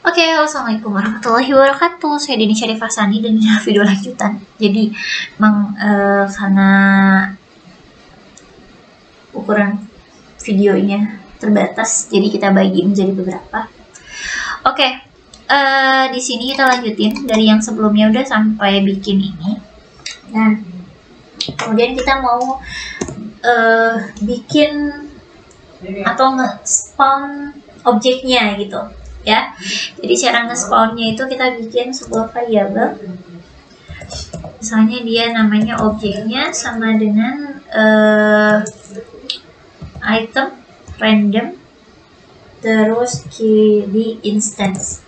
Oke, assalamualaikum warahmatullahi wabarakatuh. Saya Deni Syarifah Sani dan ini video lanjutan. Jadi, karena ukuran videonya terbatas, jadi kita bagi menjadi beberapa. Oke, di sini kita lanjutin dari yang sebelumnya udah sampai bikin ini. Nah, kemudian kita mau bikin atau nge-spawn objeknya gitu ya. Jadi cara nge-spawnnya itu kita bikin sebuah variabel, misalnya dia namanya objeknya sama dengan item random terus di instance.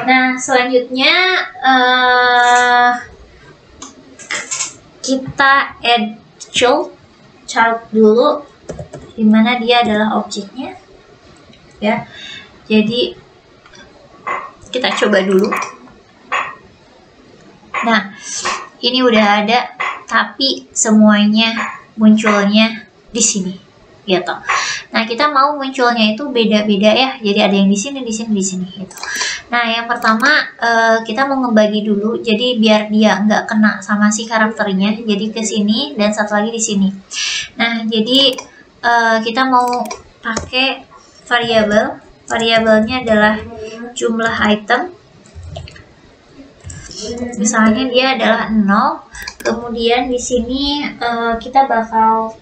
Nah, selanjutnya kita add child dulu, dimana dia adalah objeknya ya. Jadi kita coba dulu. Nah, ini udah ada, tapi semuanya munculnya di sini gitu. Nah, kita mau munculnya itu beda-beda ya. Jadi ada yang di sini, di sini, di sini gitu. Nah, yang pertama kita mau ngebagi dulu. Jadi biar dia nggak kena sama si karakternya. Jadi ke sini dan satu lagi di sini. Nah, jadi kita mau pakai variabel. Variabelnya adalah jumlah item. Misalnya dia adalah 0. Kemudian di sini kita bakal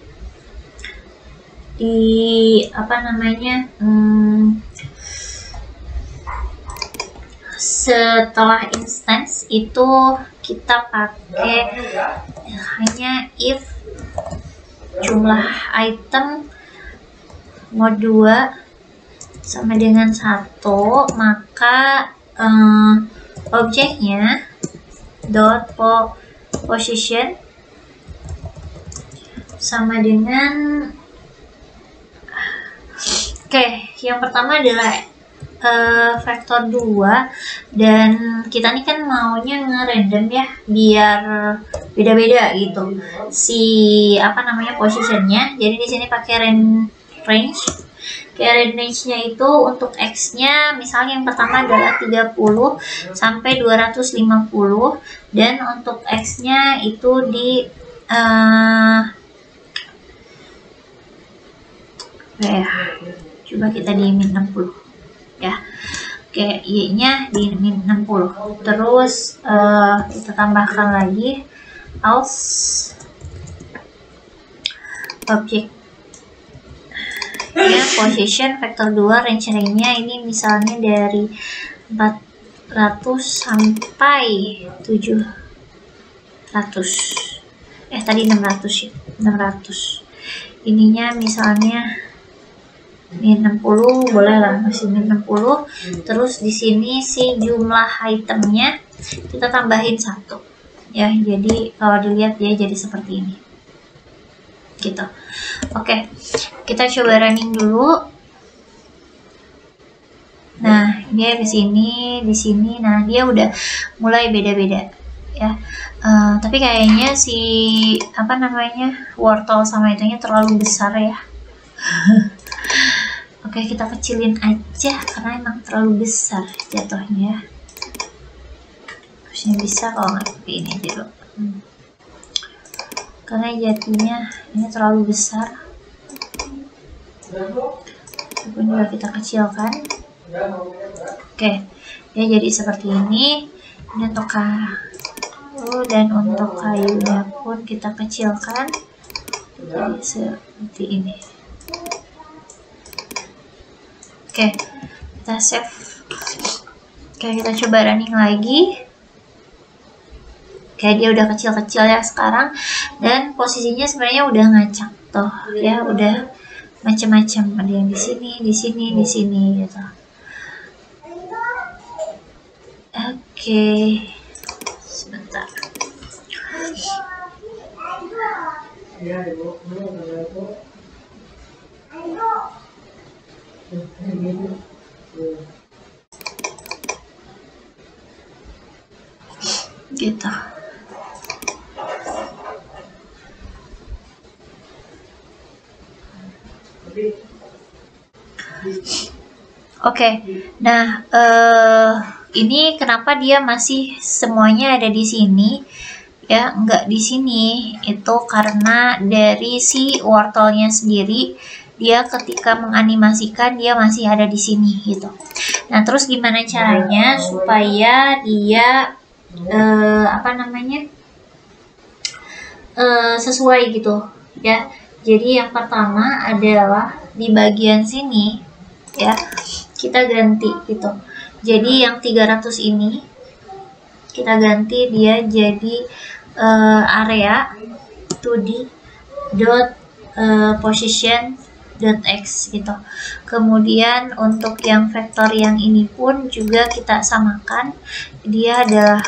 setelah instance itu kita pakai hanya if jumlah item mod 2 sama dengan 1, maka objeknya dot position sama dengan yang pertama adalah vektor 2, dan kita nih kan maunya nge-random ya biar beda-beda gitu si positionnya. Jadi di sini pakai range. Range-nya itu untuk X-nya misalnya yang pertama adalah 30 sampai 250, dan untuk X-nya itu di coba kita di min 60 ya. Oke, Y-nya di min 60. Terus kita tambahkan lagi else object ya, position vektor 2, range-nya ini misalnya dari 400 sampai 700. Tadi 600 ya. 600. Ininya misalnya min 60, boleh lah masih min 60. Terus di sini si jumlah itemnya kita tambahin 1 ya. Jadi kalau dilihat dia jadi seperti ini gitu. Oke, kita coba running dulu. Nah, dia di sini. Nah, dia udah mulai beda-beda ya. Tapi kayaknya si wortel sama itunya terlalu besar ya. Oke, kita kecilin aja karena emang terlalu besar jatuhnya. Harusnya bisa kalau nggak seperti ini dulu. Karena jadinya ini terlalu besar. Ini juga kita kecilkan. Oke, dia jadi seperti ini. Ini untuk kayu, dan untuk kayunya pun kita kecilkan jadi seperti ini. Oke, kita save. Oke, kita coba running lagi. Oke, dia udah kecil-kecil ya sekarang, dan posisinya sebenarnya udah ngacak tuh ya, udah macam-macam, ada yang di sini, di sini, di sini gitu. Oke, sebentar. Gitu. Oke, nah ini kenapa dia masih semuanya ada di sini ya, nggak di sini, itu karena dari si wortelnya sendiri dia ketika menganimasikan dia masih ada di sini gitu. Nah terus gimana caranya supaya dia sesuai gitu ya. Jadi yang pertama adalah di bagian sini ya, kita ganti gitu. Jadi yang 300 ini kita ganti dia jadi area 2D dot position dot x gitu. Kemudian untuk yang vektor yang ini pun juga kita samakan, dia adalah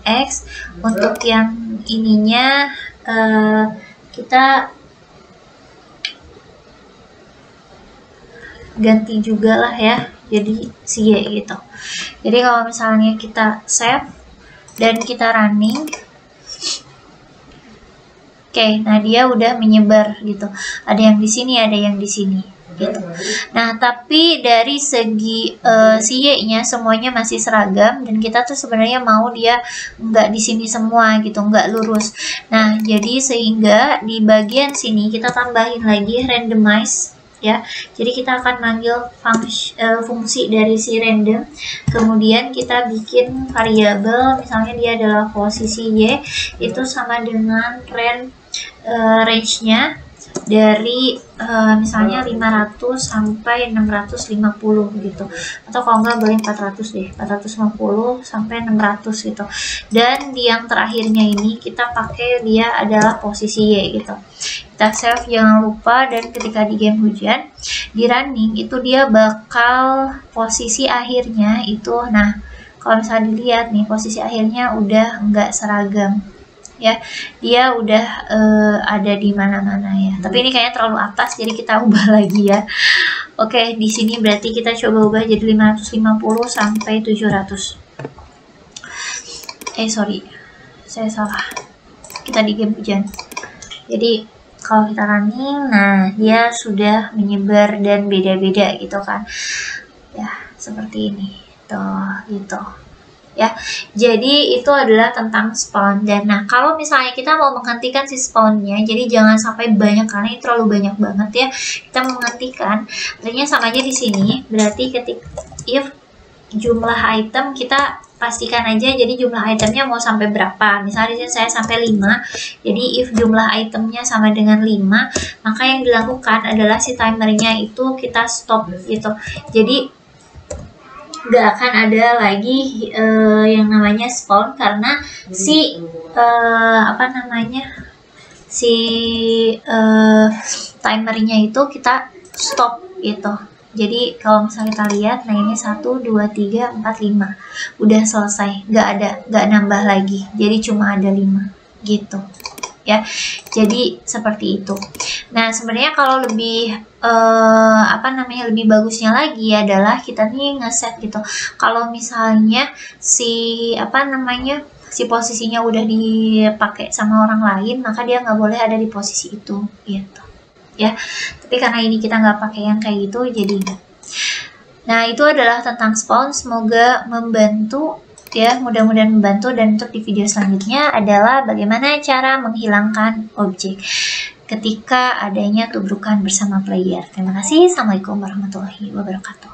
x. Untuk yang ininya kita ganti juga lah ya, jadi si Y gitu. Jadi kalau misalnya kita save dan kita running, oke, nah dia udah menyebar gitu. Ada yang di sini, ada yang di sini gitu. Nah, tapi dari segi si Y-nya semuanya masih seragam dan kita tuh sebenarnya mau dia nggak di sini semua gitu, nggak lurus. Nah, jadi sehingga di bagian sini kita tambahin lagi randomize ya. Jadi kita akan manggil fungsi dari si random, kemudian kita bikin variabel, misalnya dia adalah posisi Y, itu sama dengan range-nya dari misalnya 500 sampai 650 gitu, atau kalau enggak boleh 400 deh, 450 sampai 600 gitu. Dan di yang terakhirnya ini kita pakai dia adalah posisi Y gitu. Kita save, jangan lupa, dan ketika di game hujan di running itu dia bakal posisi akhirnya itu, nah kalau misalnya dilihat nih posisi akhirnya udah enggak seragam ya, dia udah ada di mana-mana ya. Tapi ini kayaknya terlalu atas, jadi kita ubah lagi ya. Oke, di sini berarti kita coba ubah jadi 550 sampai 700. Sorry, saya salah. Kita di game hujan. Jadi kalau kita running, nah dia sudah menyebar dan beda-beda gitu kan. Ya, seperti ini. Tuh, gitu. Ya, jadi itu adalah tentang spawn. Dan nah kalau misalnya kita mau menghentikan si spawnnya, jadi jangan sampai banyak karena ini terlalu banyak banget ya. Kita menghentikan, artinya sama aja di sini. Berarti ketika if jumlah item kita pastikan aja, jadi jumlah itemnya mau sampai berapa. Misalnya di sini saya sampai 5, jadi if jumlah itemnya sama dengan 5, maka yang dilakukan adalah si timernya itu kita stop gitu. Jadi nggak akan ada lagi yang namanya spawn karena si timernya itu kita stop gitu. Jadi kalau misalnya kita lihat, nah ini 1, 2, 3, 4, 5 udah selesai, nggak nambah lagi, jadi cuma ada 5 gitu ya. Jadi seperti itu. Nah sebenarnya kalau lebih lebih bagusnya lagi adalah kita nih ngeset gitu. Kalau misalnya si si posisinya udah dipakai sama orang lain, maka dia nggak boleh ada di posisi itu gitu ya. Tapi karena ini kita nggak pakai yang kayak gitu, jadi enggak. Nah itu adalah tentang spawn. Semoga membantu ya, mudah-mudahan membantu. Dan untuk di video selanjutnya adalah bagaimana cara menghilangkan objek ketika adanya tubrukan bersama player. Terima kasih. Assalamualaikum warahmatullahi wabarakatuh.